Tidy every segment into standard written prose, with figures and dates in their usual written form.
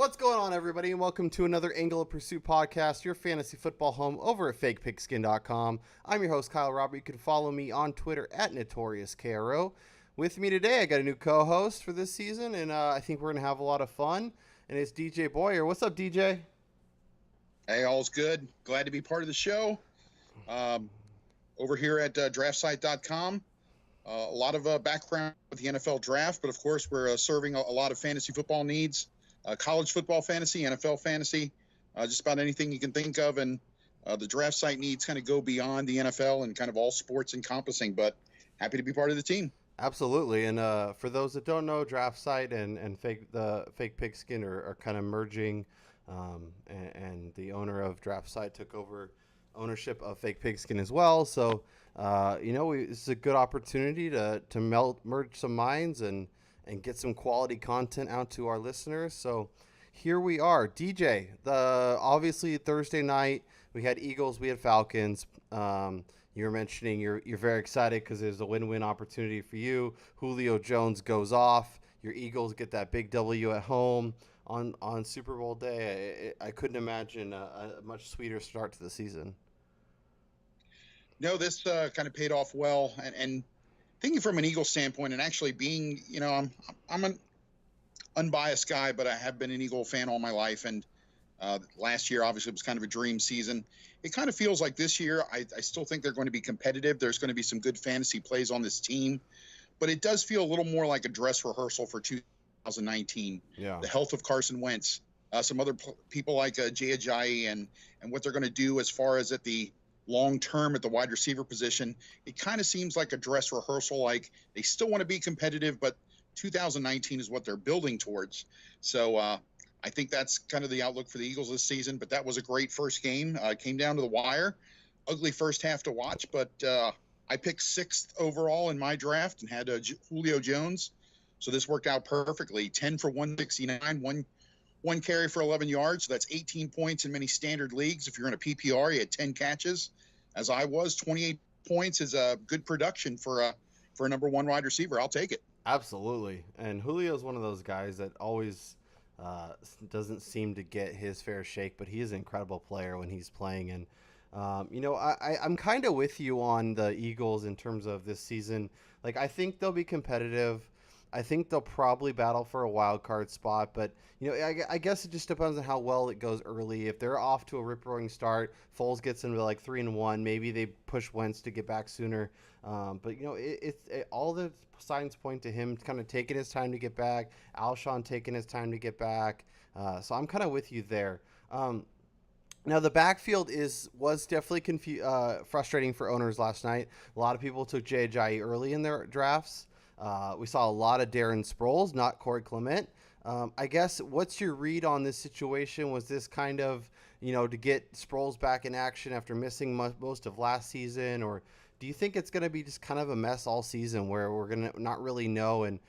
What's going on, everybody, and welcome to another Angle of Pursuit podcast, your fantasy football home over at fakepigskin.com. I'm your host, Kyle Robert. You can follow me on Twitter at NotoriousKRO. With me today, I got a new co-host for this season, and I think we're going to have a lot of fun, and it's DJ Boyer. What's up, DJ? Hey, all's good. Glad to be part of the show. Over here at draftsite.com, a lot of background with the NFL draft, but of course we're serving a lot of fantasy football needs. College football fantasy, NFL fantasy, just about anything you can think of. And the draft site needs kind of go beyond the NFL and kind of all sports encompassing, but happy to be part of the team. Absolutely. And for those that don't know, Draft Site and the Fake Pigskin are kind of merging, and the owner of Draft Site took over ownership of Fake Pigskin as well. So, it's a good opportunity to merge some minds and get some quality content out to our listeners. So here we are. DJ, obviously Thursday night we had Eagles, we had Falcons. You were mentioning you're very excited because there's a win-win opportunity for you. Julio Jones goes off. Your Eagles get that big W at home on Super Bowl day. I couldn't imagine a much sweeter start to the season. No, this kind of paid off well, and thinking from an Eagles standpoint, and actually being, I'm an unbiased guy, but I have been an Eagle fan all my life. And last year, obviously, was kind of a dream season. It kind of feels like this year, I still think they're going to be competitive. There's going to be some good fantasy plays on this team, but it does feel a little more like a dress rehearsal for 2019. Yeah. The health of Carson Wentz, some other people like Jay Ajayi and what they're going to do as far as at the long term at the wide receiver position. It kind of seems like a dress rehearsal, like they still want to be competitive, but 2019 is what they're building towards. So I think that's kind of the outlook for the Eagles this season, but that was a great first game. Came down to the wire. Ugly first half to watch, but I picked 6th overall in my draft and had Julio Jones. So this worked out perfectly. 10 for 169, one carry for 11 yards. So that's 18 points in many standard leagues. If you're in a PPR, you had 10 catches. As I was, 28 points is a good production for a number one wide receiver. I'll take it. Absolutely. And Julio is one of those guys that always doesn't seem to get his fair shake, but he is an incredible player when he's playing. And, I'm kind of with you on the Eagles in terms of this season. Like, I think they'll be competitive. I think they'll probably battle for a wild card spot, but I guess it just depends on how well it goes early. If they're off to a rip-roaring start, Foles gets into like 3-1, maybe they push Wentz to get back sooner. But all the signs point to him kind of taking his time to get back. Alshon taking his time to get back. So I'm kind of with you there. Now, the backfield was definitely frustrating for owners last night. A lot of people took Jay Ajayi early in their drafts. We saw a lot of Darren Sproles, not Corey Clement. I guess, what's your read on this situation? Was this kind of, to get Sproles back in action after missing most of last season? Or do you think it's going to be just kind of a mess all season where we're going to not really know and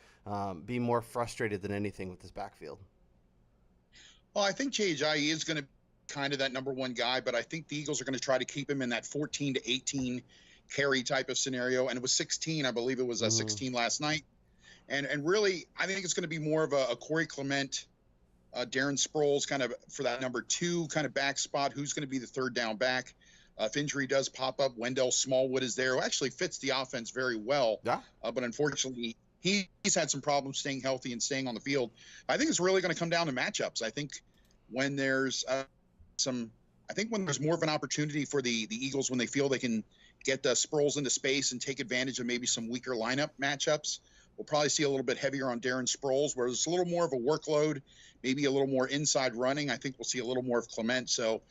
be more frustrated than anything with this backfield? Well, I think Jay Ajayi is going to be kind of that number one guy, but I think the Eagles are going to try to keep him in that 14 to 18 carry type of scenario. And it was 16. I believe it was 16 last night. And really, I think it's going to be more of a Corey Clement, Darren Sproles kind of for that number 2 kind of back spot. Who's going to be the third down back? If injury does pop up, Wendell Smallwood is there, who actually fits the offense very well. Yeah. But unfortunately, he's had some problems staying healthy and staying on the field. I think it's really going to come down to matchups. I think when there's when there's more of an opportunity for the Eagles, when they feel they can get the Sproles into space and take advantage of maybe some weaker lineup matchups, we'll probably see a little bit heavier on Darren Sproles, where it's a little more of a workload, maybe a little more inside running. I think we'll see a little more of Clement. So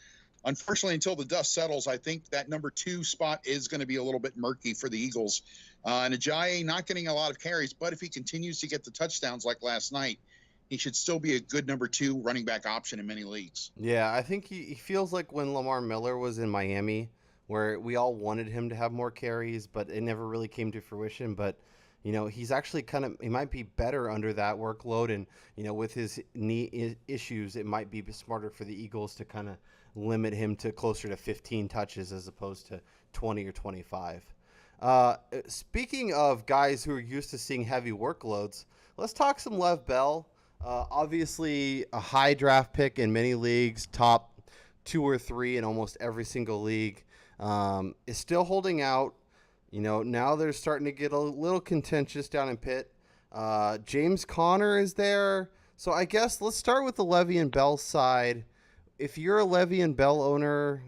unfortunately, until the dust settles, I think that number 2 spot is going to be a little bit murky for the Eagles. And Ajayi not getting a lot of carries, but if he continues to get the touchdowns like last night, he should still be a good number 2 running back option in many leagues. Yeah, I think he feels like when Lamar Miller was in Miami, where we all wanted him to have more carries, but it never really came to fruition. But, he's actually he might be better under that workload. And, with his knee issues, it might be smarter for the Eagles to kind of limit him to closer to 15 touches as opposed to 20 or 25. Speaking of guys who are used to seeing heavy workloads, let's talk some Lev Bell. Obviously, a high draft pick in many leagues, top 2 or 3 in almost every single league, is still holding out. Now they're starting to get a little contentious down in Pitt. James Conner is there. So I guess let's start with the Le'Veon Bell side. If you're a Le'Veon Bell owner,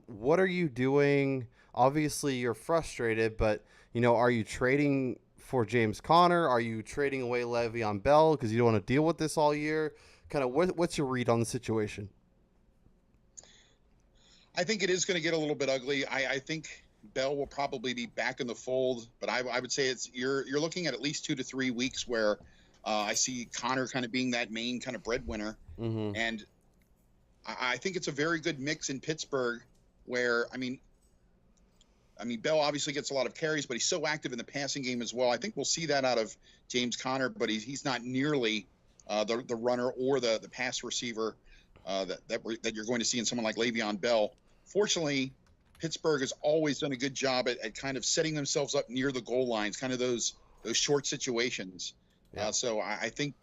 what are you doing? Obviously, you're frustrated, but are you trading for James Conner? Are you trading away Le'Veon Bell because you don't want to deal with this all year? Kind of what's your read on the situation? I think it is going to get a little bit ugly. I think Bell will probably be back in the fold, but I would say it's you're looking at least 2 to 3 weeks where I see Connor kind of being that main kind of breadwinner, Mm-hmm. and I think it's a very good mix in Pittsburgh, where Bell obviously gets a lot of carries, but he's so active in the passing game as well. I think we'll see that out of James Conner, but he's not nearly the runner or the pass receiver that you're going to see in someone like Le'Veon Bell. Fortunately, Pittsburgh has always done a good job at kind of setting themselves up near the goal lines, kind of those short situations. Yeah. So I think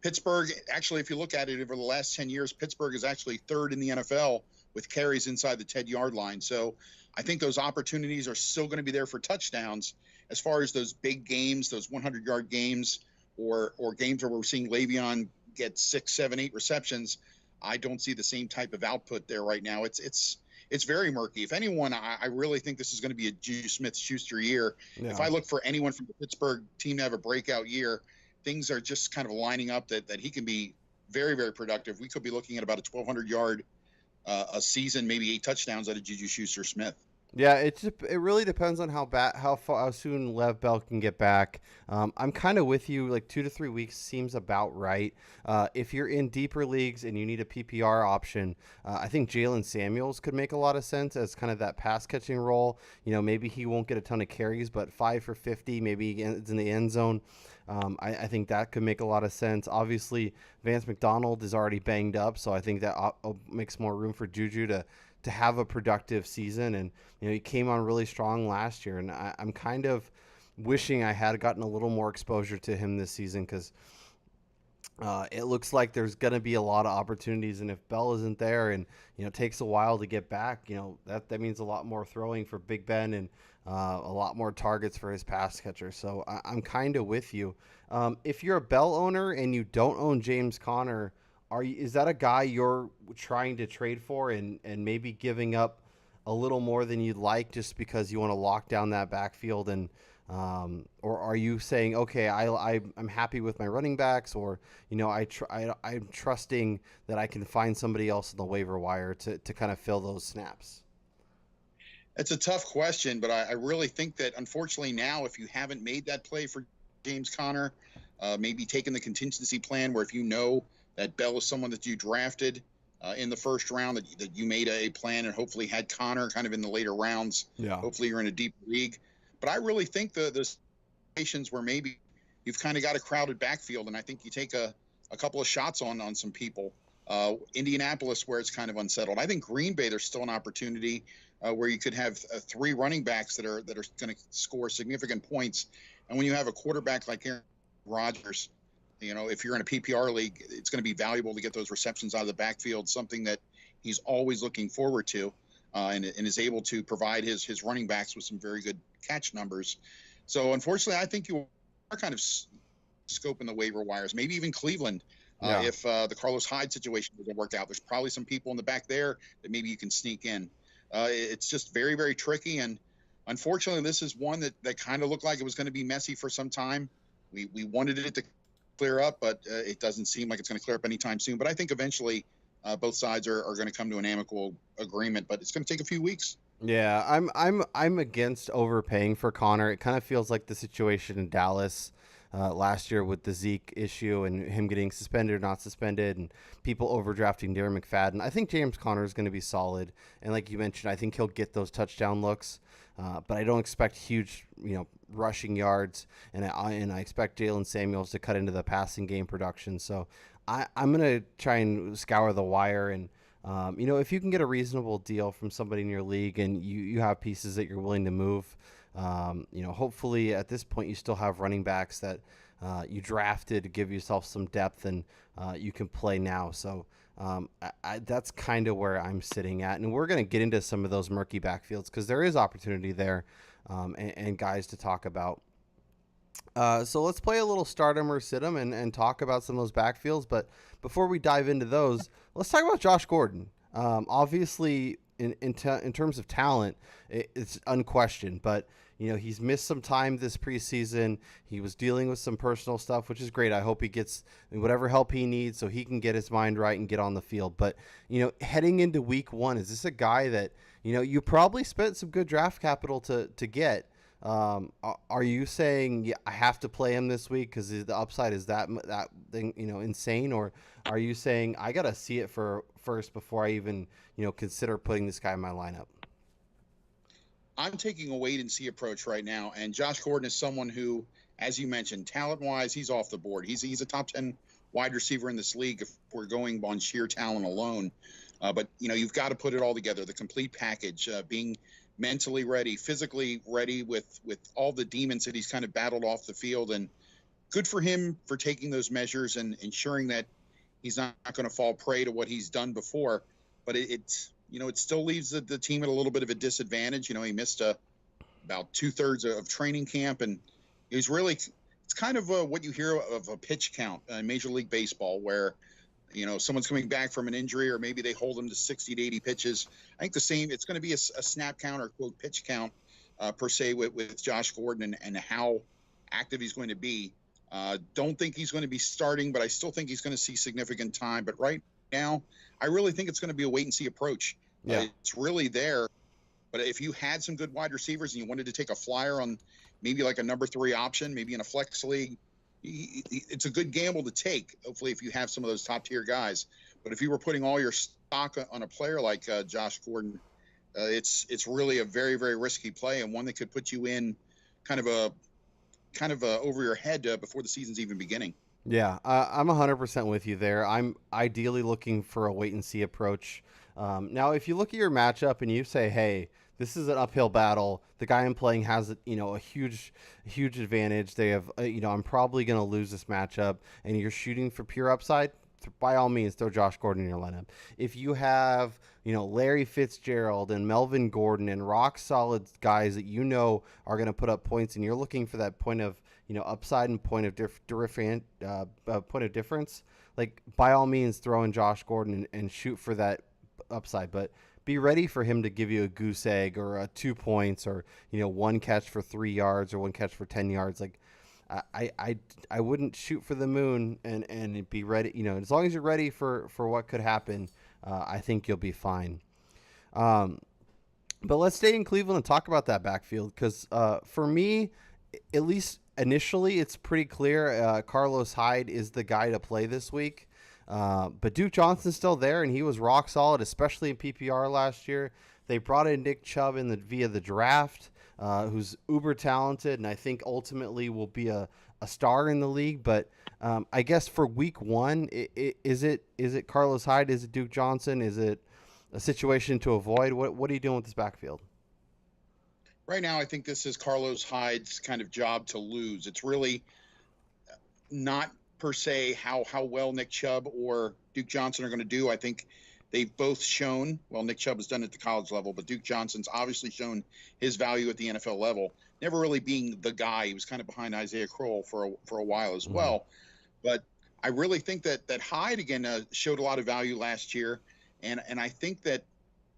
Pittsburgh, actually, if you look at it over the last 10 years, Pittsburgh is actually third in the NFL with carries inside the 10-yard line. So I think those opportunities are still going to be there for touchdowns. As far as those big games, those 100-yard games, or games where we're seeing Le'Veon get 6, 7, 8 receptions, I don't see the same type of output there right now. It's very murky. If anyone, I really think this is going to be a Juju Smith-Schuster year. Yeah. If I look for anyone from the Pittsburgh team to have a breakout year, things are just kind of lining up that he can be very, very productive. We could be looking at about a 1,200-yard a season, maybe 8 touchdowns out of Juju Schuster-Smith. Yeah, it really depends on how soon Lev Bell can get back. I'm kind of with you. Like 2 to 3 weeks seems about right. If you're in deeper leagues and you need a PPR option, I think Jalen Samuels could make a lot of sense as kind of that pass catching role. Maybe he won't get a ton of carries, but 5 for 50, maybe it's in the end zone. I think that could make a lot of sense. Obviously, Vance McDonald is already banged up, so I think that makes more room for Juju to have a productive season. And he came on really strong last year, and I'm kind of wishing I had gotten a little more exposure to him this season because it looks like there's going to be a lot of opportunities. And if Bell isn't there and it takes a while to get back, that means a lot more throwing for Big Ben and a lot more targets for his pass catcher. So I'm kind of with you. If you're a Bell owner and you don't own James Conner, is that a guy you're trying to trade for and maybe giving up a little more than you'd like just because you want to lock down that backfield? And or are you saying, okay, I'm happy with my running backs, or I'm trusting that I can find somebody else on the waiver wire to kind of fill those snaps? It's a tough question, but I really think that unfortunately now, if you haven't made that play for James Conner, maybe taking the contingency plan where if you know that Bell is someone that you drafted in the first round, that you made a plan and hopefully had Connor kind of in the later rounds. Yeah. Hopefully you're in a deep league. But I really think the situations where maybe you've kind of got a crowded backfield, and I think you take a couple of shots on some people. Indianapolis, where it's kind of unsettled. I think Green Bay, there's still an opportunity where you could have 3 running backs that are going to score significant points. And when you have a quarterback like Aaron Rodgers, if you're in a PPR league, it's going to be valuable to get those receptions out of the backfield, something that he's always looking forward to, and is able to provide his running backs with some very good catch numbers. So unfortunately, I think you are kind of scoping the waiver wires, maybe even Cleveland. If the Carlos Hyde situation doesn't work out, there's probably some people in the back there that maybe you can sneak in. It's just very, very tricky. And unfortunately, this is one that kind of looked like it was going to be messy for some time. We wanted it to clear up, but it doesn't seem like it's going to clear up anytime soon. But I think eventually both sides are going to come to an amicable agreement, but it's going to take a few weeks. Yeah, I'm against overpaying for Connor. It kind of feels like the situation in Dallas last year with the Zeke issue and him getting suspended or not suspended and people overdrafting Darren McFadden. I think James Conner is going to be solid. And like you mentioned, I think he'll get those touchdown looks. But I don't expect huge, rushing yards. And I expect Jalen Samuels to cut into the passing game production. So I'm going to try and scour the wire. And, if you can get a reasonable deal from somebody in your league and you have pieces that you're willing to move, hopefully at this point you still have running backs that you drafted to give yourself some depth, and you can play now. So that's kind of where I'm sitting at. And we're going to get into some of those murky backfields because there is opportunity there, and guys to talk about. So let's play a little start 'em or sit 'em and talk about some of those backfields. But before we dive into those, let's talk about Josh Gordon. Obviously, in terms of talent, it's unquestioned. But he's missed some time this preseason. He was dealing with some personal stuff, which is great. I hope he gets whatever help he needs so he can get his mind right and get on the field. But heading into week 1, is this a guy that you probably spent some good draft capital to get? Are you saying I have to play him this week because the upside is that thing insane, or are you saying I gotta see it first before I even consider putting this guy in my lineup? I'm taking a wait and see approach right now, and Josh Gordon is someone who, as you mentioned, talent wise, he's off the board. He's a top 10 wide receiver in this league if we're going on sheer talent alone. But you've got to put it all together, the complete package, being mentally ready, physically ready with all the demons that he's kind of battled off the field. And good for him for taking those measures and ensuring that he's not going to fall prey to what he's done before. But it still leaves the team at a little bit of a disadvantage. He missed about 2/3 of training camp, and it's kind of what you hear of a pitch count in Major League Baseball, where someone's coming back from an injury, or maybe they hold them to 60 to 80 pitches. I think it's going to be a snap count or quote pitch count per se with Josh Gordon and how active he's going to be. Don't think he's going to be starting, but I still think he's going to see significant time. But right now, I really think it's going to be a wait and see approach. Yeah. It's really there. But if you had some good wide receivers and you wanted to take a flyer on maybe like a number 3 option, maybe in a flex league, it's a good gamble to take, hopefully, if you have some of those top tier guys. But if you were putting all your stock on a player like Josh Gordon, it's really a very, very risky play, and one that could put you in kind of over your head before the season's even beginning. Yeah, I'm 100% with you there. I'm ideally looking for a wait and see approach. Now, if you look at your matchup and you say, hey, this is an uphill battle. The guy I'm playing has, a huge advantage. They have, I'm probably going to lose this matchup, and you're shooting for pure upside. By all means, throw Josh Gordon in your lineup. If you have, Larry Fitzgerald and Melvin Gordon and rock solid guys that are going to put up points, and you're looking for that point of, upside and point of difference, like by all means, throw in Josh Gordon and shoot for that upside, but be ready for him to give you a goose egg or 2 points or one catch for 3 yards or one catch for 10 yards. Like I wouldn't shoot for the moon and be ready. As long as you're ready for what could happen, I think you'll be fine. But let's stay in Cleveland and talk about that backfield because for me, at least initially, it's pretty clear Carlos Hyde is the guy to play this week. But Duke Johnson's still there, and he was rock solid, especially in PPR last year. They brought in Nick Chubb via the draft, who's uber talented, and I think ultimately will be a star in the league. But I guess for week 1, is it Carlos Hyde? Is it Duke Johnson? Is it a situation to avoid? What are you doing with this backfield? Right now, I think this is Carlos Hyde's kind of job to lose. It's really not per se how well Nick Chubb or Duke Johnson are going to do. I think they've both shown, well, Nick Chubb has done it at the college level, but Duke Johnson's obviously shown his value at the NFL level, never really being the guy. He was kind of behind Isaiah Crowell for a while as well. But I really think that Hyde, again, showed a lot of value last year. And I think that,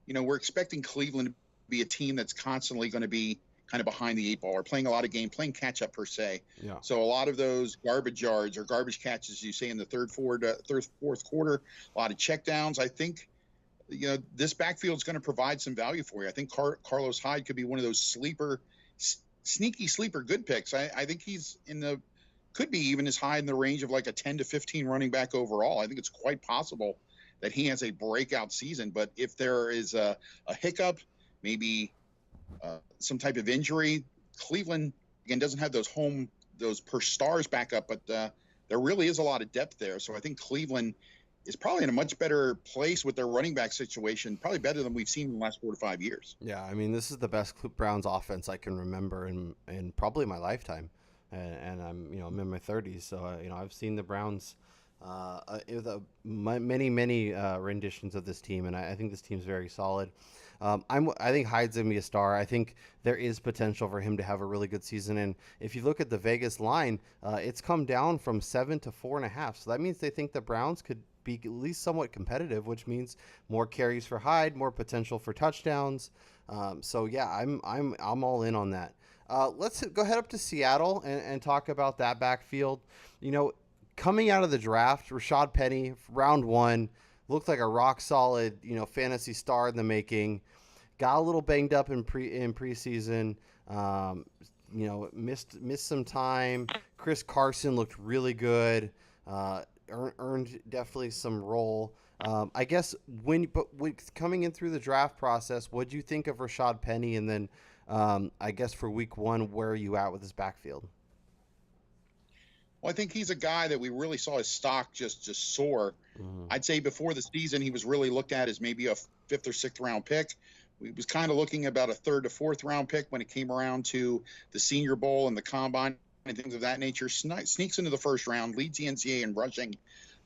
we're expecting Cleveland to be a team that's constantly going to be kind of behind the 8 ball or playing a lot of playing catch up per se. Yeah. So a lot of those garbage yards or garbage catches you say in the third, fourth quarter, a lot of checkdowns. I think, this backfield is going to provide some value for you. I think Carlos Hyde could be one of those sneaky sleeper good picks. I think he's could be even as high in the range of like a 10 to 15 running back overall. I think it's quite possible that he has a breakout season. But if there is a hiccup, maybe some type of injury, Cleveland again doesn't have those per stars backup, but there really is a lot of depth there. So I think Cleveland is probably in a much better place with their running back situation, probably better than we've seen in the last 4 to 5 years. Yeah, I mean, this is the best Browns offense I can remember in probably my lifetime. and I'm in my 30s, so I've seen the Browns. Many renditions of this team, and I think this team's very solid. I think Hyde's gonna be a star. I think there is potential for him to have a really good season. And if you look at the Vegas line, it's come down from 7 to 4.5. So that means they think the Browns could be at least somewhat competitive, which means more carries for Hyde, more potential for touchdowns. So yeah, I'm all in on that. Let's go head up to Seattle and talk about that backfield. You know, coming out of the draft, Rashad Penny, round one, looked like a rock solid, fantasy star in the making. Got a little banged up in preseason. Um, missed some time. Chris Carson looked really good. Earned definitely some role. I guess when coming in through the draft process, what do you think of Rashad Penny? And then I guess for week one, where are you at with his backfield? Well, I think he's a guy that we really saw his stock just soar. Mm-hmm. I'd say before the season, he was really looked at as maybe a fifth or sixth round pick. We was kind of looking about a third to fourth round pick when it came around to the Senior Bowl and the Combine and things of that nature. Sneaks into the first round, leads the NCAA in rushing.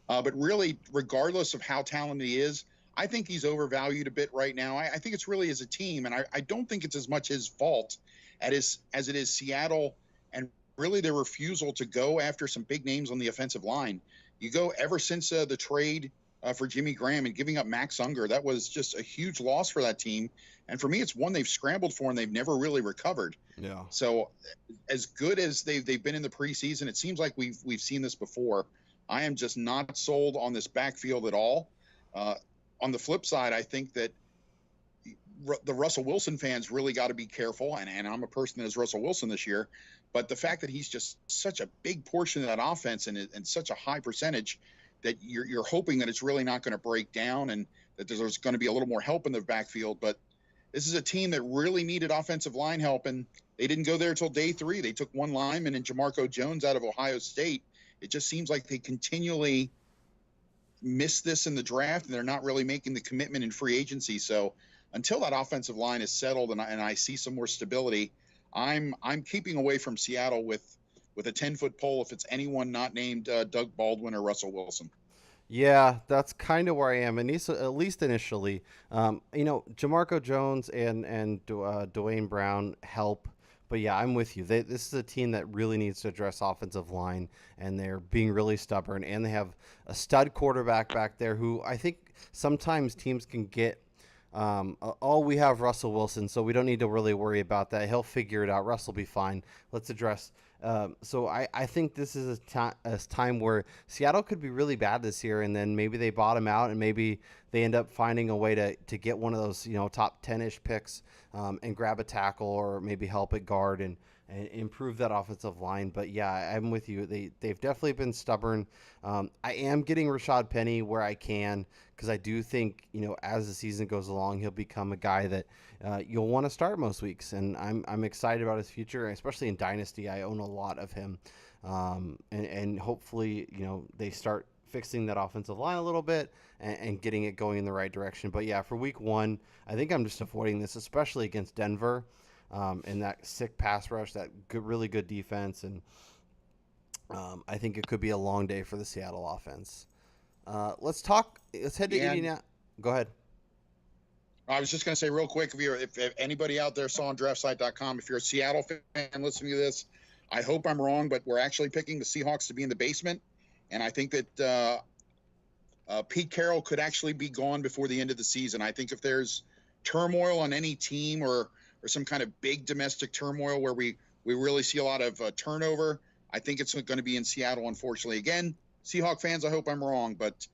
But really, regardless of how talented he is, I think he's overvalued a bit right now. I think it's really as a team, and I don't think it's as much his fault as it is Seattle and really their refusal to go after some big names on the offensive line. You go ever since the trade for Jimmy Graham and giving up Max Unger, that was just a huge loss for that team. And for me, it's one they've scrambled for and they've never really recovered. Yeah. So as good as they've been in the preseason, it seems like we've seen this before. I am just not sold on this backfield at all. On the flip side, I think that the Russell Wilson fans really got to be careful. And I'm a person that is Russell Wilson this year. But the fact that he's just such a big portion of that offense and such a high percentage that you're hoping that it's really not going to break down and that there's going to be a little more help in the backfield. But this is a team that really needed offensive line help, and they didn't go there until day 3. They took one lineman and Jamarco Jones out of Ohio State. It just seems like they continually miss this in the draft, and they're not really making the commitment in free agency. So until that offensive line is settled and I see some more stability, I'm keeping away from Seattle with a 10-foot pole if it's anyone not named Doug Baldwin or Russell Wilson. Yeah, that's kind of where I am, and at least initially. Jamarco Jones and Dwayne Brown help, but yeah, I'm with you. This is a team that really needs to address offensive line, and they're being really stubborn, and they have a stud quarterback back there who I think sometimes teams can get. We have Russell Wilson, so we don't need to really worry about that. He'll figure it out. Russ will be fine. Let's address. So I think this is a time where Seattle could be really bad this year, and then maybe they bottom out, and maybe they end up finding a way to get one of those top 10-ish picks and grab a tackle or maybe help at guard and improve that offensive line. But yeah, I'm with you. They've definitely been stubborn. I am getting Rashad Penny where I can because I do think as the season goes along, he'll become a guy that you'll want to start most weeks, and I'm excited about his future, especially in Dynasty. I own a lot of him, and hopefully they start fixing that offensive line a little bit and getting it going in the right direction. But yeah, for week one, I think I'm just avoiding this, especially against Denver. And that sick pass rush, that really good defense, and I think it could be a long day for the Seattle offense. Let's head to Indiana. Go ahead. I was just going to say real quick, if anybody out there saw on draftsite.com, if you're a Seattle fan listening to this, I hope I'm wrong, but we're actually picking the Seahawks to be in the basement. And I think that Pete Carroll could actually be gone before the end of the season. I think if there's turmoil on any team or some kind of big domestic turmoil where we really see a lot of turnover, I think it's going to be in Seattle, unfortunately. Again, Seahawk fans, I hope I'm wrong, but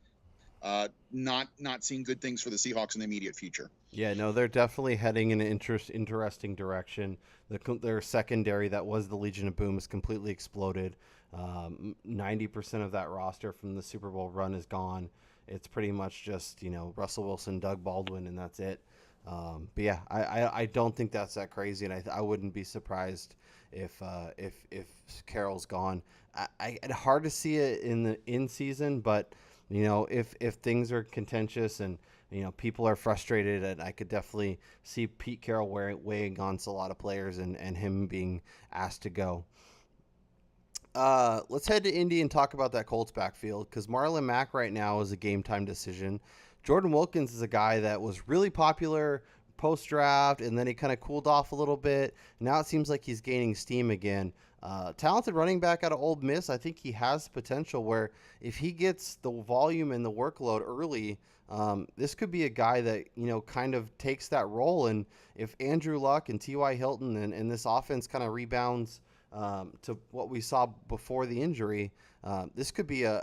not seeing good things for the Seahawks in the immediate future. Yeah, no, they're definitely heading in an interesting direction. Their secondary, that was the Legion of Boom, has completely exploded. 90% of that roster from the Super Bowl run is gone. It's pretty much just Russell Wilson, Doug Baldwin, and that's it. But yeah, I don't think that's that crazy, and I wouldn't be surprised if Carroll's gone. It's hard to see it in season, but if things are contentious and people are frustrated, and I could definitely see Pete Carroll weighing on a lot of players and him being asked to go. Let's head to Indy and talk about that Colts backfield because Marlon Mack right now is a game time decision. Jordan Wilkins is a guy that was really popular post draft, and then he kind of cooled off a little bit. Now it seems like he's gaining steam again. Talented running back out of Old Miss. I think he has potential where if he gets the volume and the workload early, this could be a guy that kind of takes that role. And if Andrew Luck and T.Y. Hilton and this offense kind of rebounds to what we saw before the injury, this could be a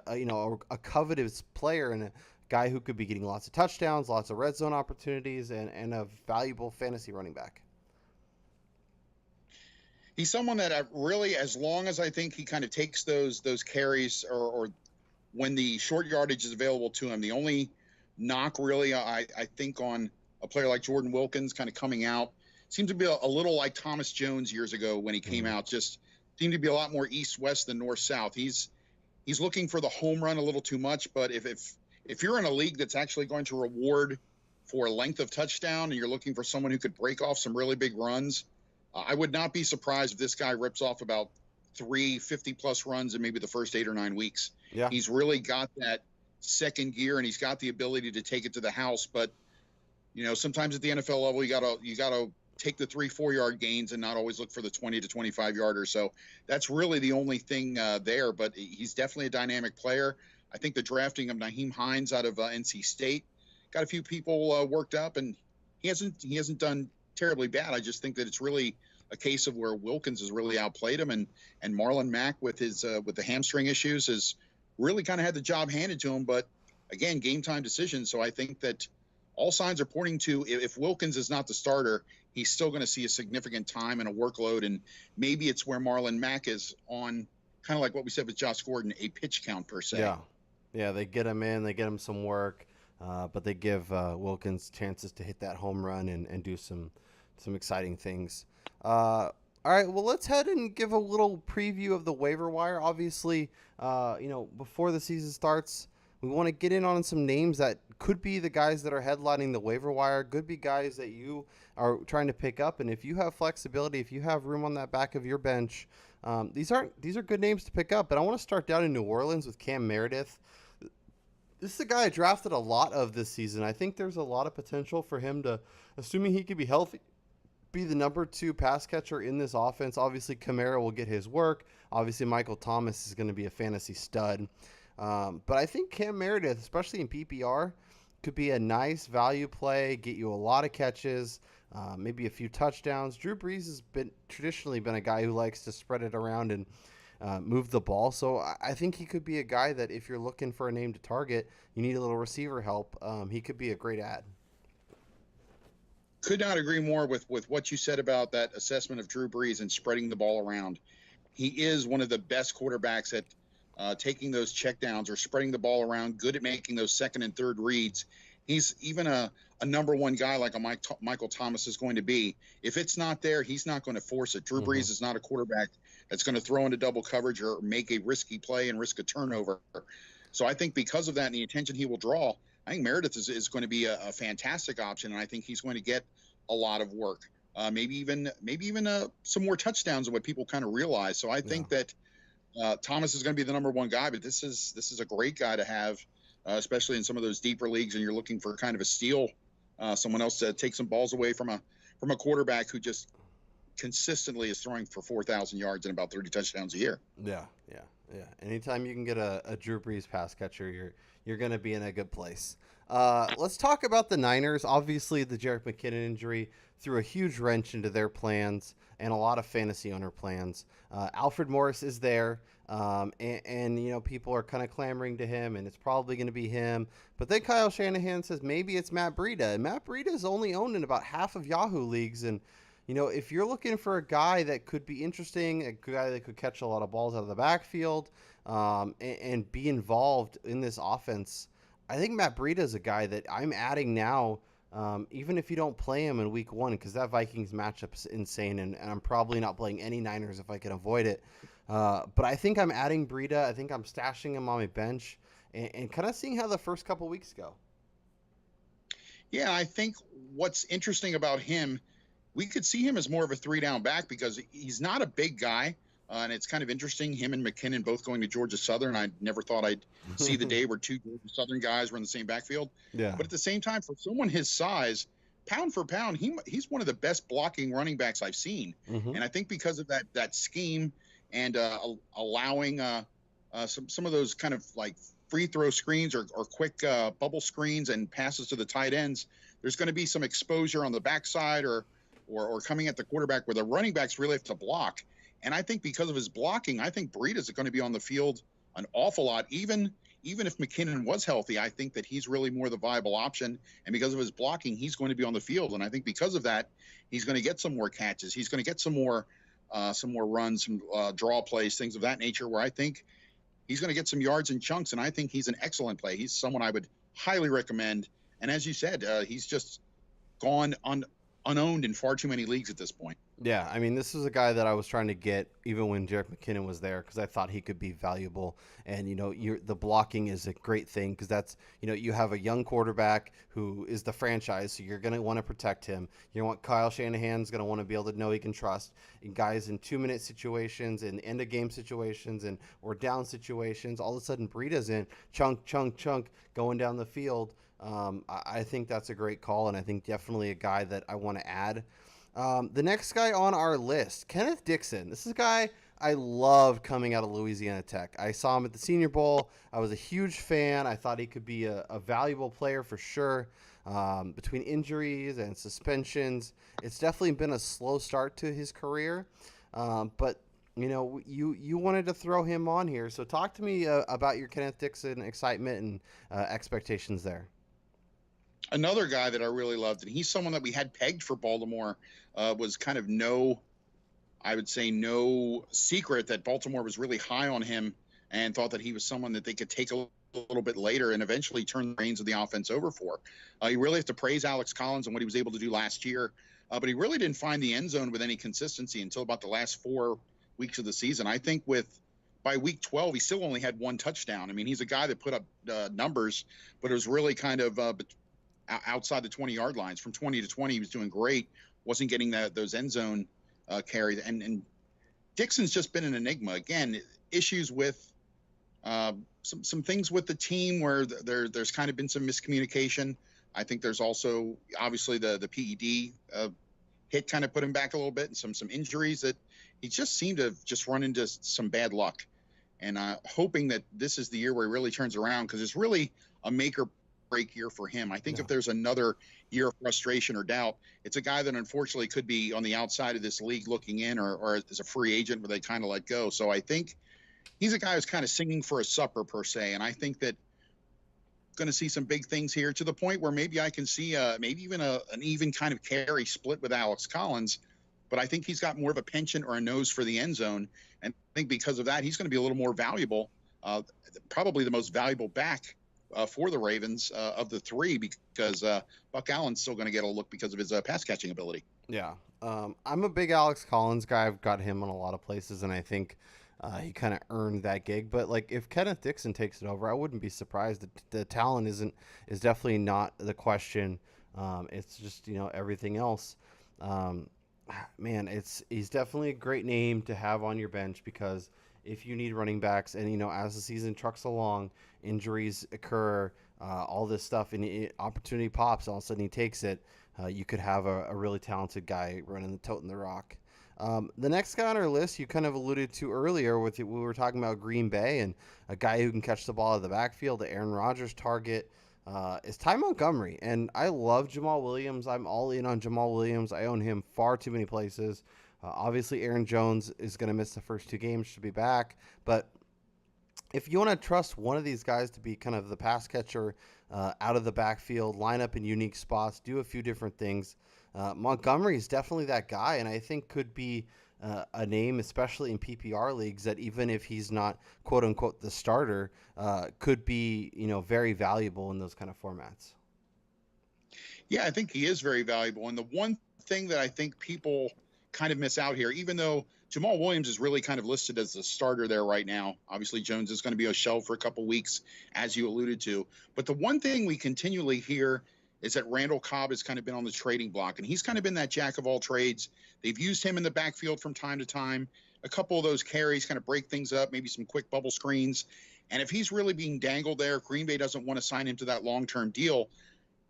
coveted player and a guy who could be getting lots of touchdowns, lots of red zone opportunities, and a valuable fantasy running back. He's someone that I really, as long as I think he kind of takes those carries or when the short yardage is available to him. The only knock really I think on a player like Jordan Wilkins kind of coming out seems to be a little like Thomas Jones years ago when he came out. Just seemed to be a lot more east-west than north-south. He's looking for the home run a little too much, but if you're in a league that's actually going to reward for length of touchdown and you're looking for someone who could break off some really big runs, I would not be surprised if this guy rips off about 350-plus runs in maybe the first 8 or 9 weeks. Yeah. He's really got that second gear, and he's got the ability to take it to the house. But, sometimes at the NFL level, you gotta take the 3-4 yard gains and not always look for the 20 to 25 yarder. So that's really the only thing there. But he's definitely a dynamic player. I think the drafting of Nyheim Hines out of NC State got a few people worked up, and he hasn't done terribly bad. I just think that it's really a case of where Wilkins has really outplayed him, and Marlon Mack with his with the hamstring issues has really kind of had the job handed to him. But again, game time decision. So I think that all signs are pointing to if Wilkins is not the starter, he's still going to see a significant time and a workload. And maybe it's where Marlon Mack is on kind of like what we said with Josh Gordon, a pitch count per se. Yeah, they get him in, they get him some work, but they give Wilkins chances to hit that home run and do some exciting things. All right, well, let's head and give a little preview of the waiver wire. Obviously, before the season starts, we want to get in on some names that could be the guys that are headlining the waiver wire, could be guys that you are trying to pick up. And if you have flexibility, if you have room on that back of your bench, these are good names to pick up. But I want to start down in New Orleans with Cam Meredith. This is a guy I drafted a lot of this season. I think there's a lot of potential for him to, assuming he could be healthy, be the number 2 pass catcher in this offense. Obviously, Kamara will get his work. Obviously, Michael Thomas is going to be a fantasy stud. But I think Cam Meredith, especially in PPR, could be a nice value play, get you a lot of catches, maybe a few touchdowns. Drew Brees has traditionally been a guy who likes to spread it around and move the ball. So I think he could be a guy that if you're looking for a name to target, you need a little receiver help. He could be a great ad. Could not agree more with what you said about that assessment of Drew Brees and spreading the ball around. He is one of the best quarterbacks at taking those checkdowns or spreading the ball around, good at making those second and third reads. He's even a number 1 guy like a Michael Thomas is going to be. If it's not there, he's not going to force it. Drew Brees is not a quarterback that's going to throw into double coverage or make a risky play and risk a turnover. So I think because of that and the attention he will draw, I think Meredith is going to be a fantastic option, and I think he's going to get a lot of work. Maybe even some more touchdowns than what people kind of realize. So I think that Thomas is going to be the number 1 guy, but this is a great guy to have, especially in some of those deeper leagues, and you're looking for kind of a steal, someone else to take some balls away from a quarterback who just consistently is throwing for 4,000 yards and about 30 touchdowns a year. Yeah. Anytime you can get a Drew Brees pass catcher, you're going to be in a good place. Let's talk about the Niners. Obviously, the Jerick McKinnon injury threw a huge wrench into their plans and a lot of fantasy owner plans. Alfred Morris is there, and people are kind of clamoring to him, and it's probably going to be him. But then Kyle Shanahan says maybe it's Matt Breida, and Matt Breida is only owned in about half of Yahoo leagues. And if you're looking for a guy that could be interesting, a guy that could catch a lot of balls out of the backfield, and be involved in this offense, I think Matt Breida is a guy that I'm adding now, even if you don't play him in week 1, because that Vikings matchup is insane, and I'm probably not playing any Niners if I can avoid it. But I think I'm adding Breida. I think I'm stashing him on my bench and kind of seeing how the first couple weeks go. Yeah, I think what's interesting about him, we could see him as more of a 3-down back because he's not a big guy. And it's kind of interesting, him and McKinnon both going to Georgia Southern. I never thought I'd see the day where two Georgia Southern guys were in the same backfield. Yeah. But at the same time, for someone his size, pound for pound, he's one of the best blocking running backs I've seen. Hmm. And I think because of that scheme and allowing some of those kind of like free throw screens or quick bubble screens and passes to the tight ends, there's going to be some exposure on the backside or coming at the quarterback where the running backs really have to block. And I think because of his blocking, I think Breida is going to be on the field an awful lot. Even if McKinnon was healthy, I think that he's really more the viable option. And because of his blocking, he's going to be on the field. And I think because of that, he's going to get some more catches. He's going to get some more runs, some draw plays, things of that nature, where I think he's going to get some yards and chunks. And I think he's an excellent play. He's someone I would highly recommend. And as you said, he's just gone unowned in far too many leagues at this point. Yeah, I mean, this is a guy that I was trying to get even when Jerick McKinnon was there because I thought he could be valuable. And the blocking is a great thing because that's you have a young quarterback who is the franchise, so you're going to want to protect him. You want Kyle Shanahan's going to want to be able to know he can trust and guys in 2-minute situations, in end of game situations, and or down situations. All of a sudden, Breida's in chunk, going down the field. I think that's a great call, and I think definitely a guy that I want to add. The next guy on our list, Kenneth Dixon. This is a guy I loved coming out of Louisiana Tech. I saw him at the Senior Bowl. I was a huge fan. I thought he could be a valuable player for sure. Between injuries and suspensions, it's definitely been a slow start to his career. But you wanted to throw him on here. So talk to me about your Kenneth Dixon excitement and expectations there. Another guy that I really loved, and he's someone that we had pegged for Baltimore, was kind of I would say no secret that Baltimore was really high on him and thought that he was someone that they could take a little bit later and eventually turn the reins of the offense over for. You really have to praise Alex Collins and what he was able to do last year, but he really didn't find the end zone with any consistency until about the last 4 weeks of the season. I think by week 12, he still only had one touchdown. I mean, he's a guy that put up numbers, but it was really kind of outside the 20-yard lines. From 20 to 20, he was doing great. Wasn't getting those end zone carries. And Dixon's just been an enigma. Again, issues with some things with the team where there's kind of been some miscommunication. I think there's also obviously the PED hit kind of put him back a little bit, and some injuries that he just seemed to just run into some bad luck. And hoping that this is the year where he really turns around, because it's really a make or break year for him. I think if there's another year of frustration or doubt, it's a guy that unfortunately could be on the outside of this league looking in, or as a free agent where they kind of let go. So I think he's a guy who's kind of singing for a supper per se. And I think that going to see some big things here, to the point where maybe I can see maybe even an even kind of carry split with Alex Collins. But I think he's got more of a penchant or a nose for the end zone. And I think because of that, he's going to be a little more valuable, probably the most valuable back for the Ravens of the three, because Buck Allen's still going to get a look because of his pass catching ability. Yeah. I'm a big Alex Collins guy. I've got him in a lot of places, and I think he kind of earned that gig. But like, if Kenneth Dixon takes it over, I wouldn't be surprised. The talent is definitely not the question. It's just everything else. Man, he's definitely a great name to have on your bench, because if you need running backs, and as the season trucks along, injuries occur, all this stuff, and opportunity pops, all of a sudden he takes it. You could have a really talented guy running toting the rock. The next guy on our list, you kind of alluded to earlier we were talking about Green Bay, and a guy who can catch the ball out of the backfield, the Aaron Rodgers target, is Ty Montgomery. And I love Jamal Williams. I'm all in on Jamal Williams. I own him far too many places. Obviously, Aaron Jones is going to miss the first 2 games to be back. But if you want to trust one of these guys to be kind of the pass catcher out of the backfield, line up in unique spots, do a few different things, Montgomery is definitely that guy, and I think could be a name, especially in PPR leagues, that even if he's not quote unquote the starter, could be very valuable in those kind of formats. Yeah, I think he is very valuable. And the one thing that I think people kind of miss out here, even though Jamal Williams is really kind of listed as the starter there right now. Obviously, Jones is going to be a shell for a couple weeks, as you alluded to. But the one thing we continually hear is that Randall Cobb has kind of been on the trading block, and he's kind of been that jack of all trades. They've used him in the backfield from time to time, a couple of those carries, kind of break things up, maybe some quick bubble screens. And if he's really being dangled there, Green Bay doesn't want to sign him to that long-term deal.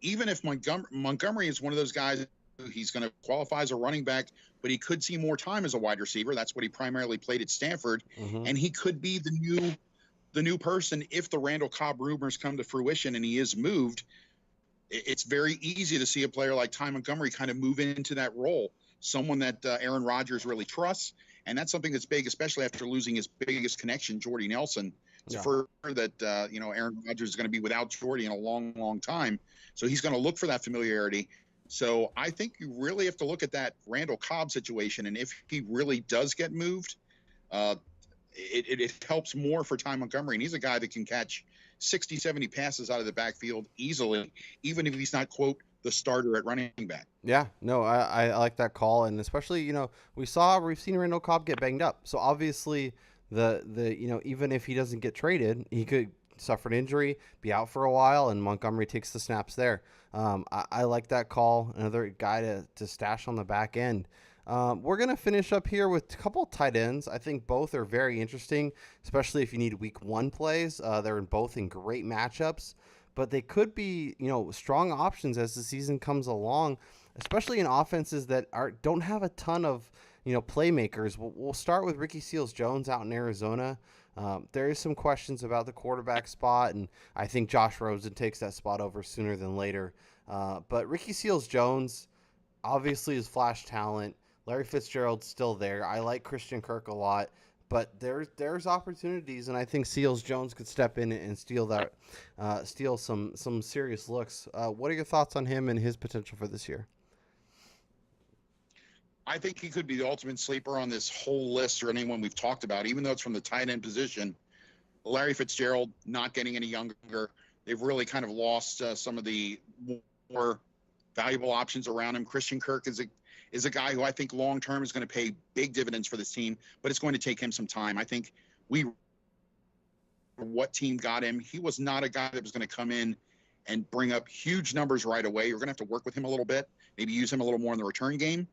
Even if Montgomery is one of those guys, he's going to qualify as a running back, but he could see more time as a wide receiver. That's what he primarily played at Stanford, and he could be the new person if the Randall Cobb rumors come to fruition and he is moved. It's very easy to see a player like Ty Montgomery kind of move into that role, someone that Aaron Rodgers really trusts, and that's something that's big, especially after losing his biggest connection, Jordy Nelson. It's for that Aaron Rodgers is going to be without Jordy in a long, long time, so he's going to look for that familiarity. So I think you really have to look at that Randall Cobb situation, and if he really does get moved, it helps more for Ty Montgomery, and he's a guy that can catch 60, 70 passes out of the backfield easily, even if he's not, quote, the starter at running back. Yeah, no, I like that call, and especially we've seen Randall Cobb get banged up, so obviously the even if he doesn't get traded, he could suffer an injury, be out for a while, and Montgomery takes the snaps there. I like that call. Another guy to stash on the back end. We're going to finish up here with a couple of tight ends. I think both are very interesting, especially if you need week 1 plays. They're both in great matchups, but they could be, strong options as the season comes along, especially in offenses that don't have a ton of, playmakers. We'll start with Ricky Seals-Jones out in Arizona. There is some questions about the quarterback spot, and I think Josh Rosen takes that spot over sooner than later. But Ricky Seals-Jones obviously is flash talent. Larry Fitzgerald's still there. I like Christian Kirk a lot, but there's opportunities, and I think Seals-Jones could step in and steal some serious looks. What are your thoughts on him and his potential for this year? I think he could be the ultimate sleeper on this whole list or anyone we've talked about, even though it's from the tight end position. Larry Fitzgerald not getting any younger. They've really kind of lost some of the more valuable options around him. Christian Kirk is a guy who I think long term is going to pay big dividends for this team, but it's going to take him some time. I think what team got him, he was not a guy that was going to come in and bring up huge numbers right away. You're going to have to work with him a little bit, maybe use him a little more in the return game.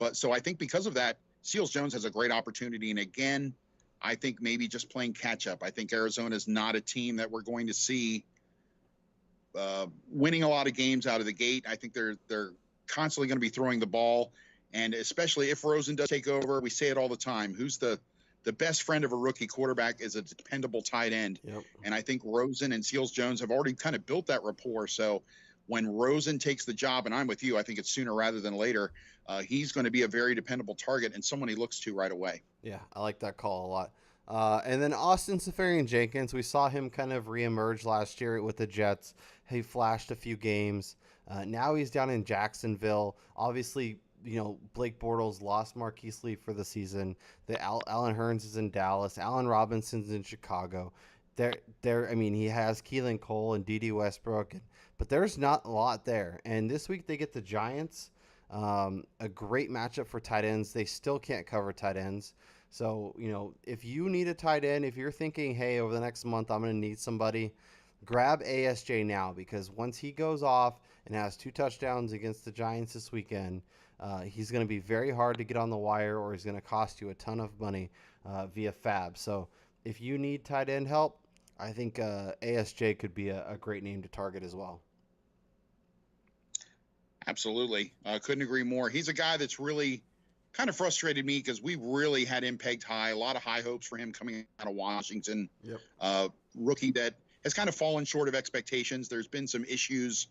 But so I think because of that, Seals-Jones has a great opportunity. And again, I think maybe just playing catch up. I think Arizona is not a team that we're going to see winning a lot of games out of the gate. I think they're constantly going to be throwing the ball. And especially if Rosen does take over, we say it all the time, who's the best friend of a rookie quarterback is a dependable tight end. Yep. And I think Rosen and Seals-Jones have already kind of built that rapport. So when Rosen takes the job, and I'm with you, I think it's sooner rather than later, he's going to be a very dependable target and someone he looks to right away. Yeah, I like that call a lot. And then Austin Seferian-Jenkins, we saw him kind of reemerge last year with the Jets. He flashed a few games. Now he's down in Jacksonville. Obviously, Blake Bortles lost Marquise Lee for the season. Allen Hurns is in Dallas. Allen Robinson's in Chicago. He has Keelan Cole and D.D. Westbrook, but there's not a lot there. And this week they get the Giants. A great matchup for tight ends. They still can't cover tight ends. So, if you need a tight end, if you're thinking, hey, over the next month I'm going to need somebody, grab ASJ now, because once he goes off and has 2 touchdowns against the Giants this weekend, he's going to be very hard to get on the wire, or he's going to cost you a ton of money via Fab. So if you need tight end help, I think ASJ could be a great name to target as well. Absolutely. Couldn't agree more. He's a guy that's really kind of frustrated me because we really had him pegged high. A lot of high hopes for him coming out of Washington. Yep. Rookie that has kind of fallen short of expectations. There's been some issues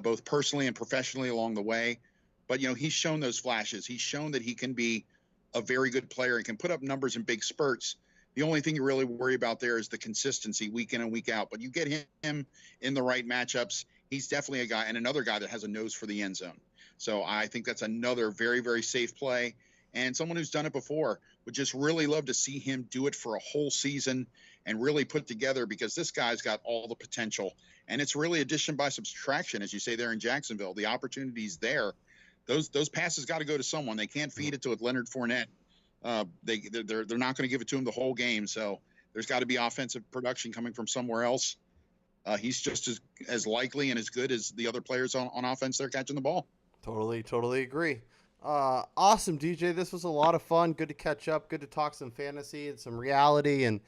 both personally and professionally along the way. But, he's shown those flashes. He's shown that he can be a very good player and can put up numbers in big spurts. The only thing you really worry about there is the consistency week in and week out. But you get him in the right matchups, he's definitely a guy, and another guy that has a nose for the end zone. So I think that's another very, very safe play. And someone who's done it before. Would just really love to see him do it for a whole season and really put together, because this guy's got all the potential. And it's really addition by subtraction, as you say there in Jacksonville. The opportunity's there. Those passes got to go to someone. They can't feed it to Leonard Fournette. They're not going to give it to him the whole game. So there's got to be offensive production coming from somewhere else. He's just as likely and as good as the other players on offense. They're catching the ball. Totally agree. Awesome, DJ. This was a lot of fun. Good to catch up. Good to talk some fantasy and some reality and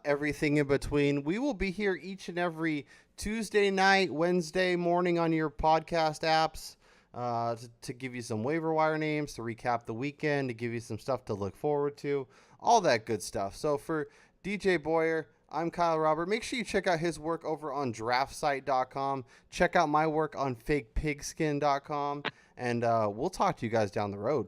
everything in between. We will be here each and every Tuesday night, Wednesday morning on your podcast apps to give you some waiver wire names, to recap the weekend, to give you some stuff to look forward to, all that good stuff. So for DJ Boyer, I'm Kyle Robert. Make sure you check out his work over on draftsite.com. Check out my work on fakepigskin.com. And we'll talk to you guys down the road.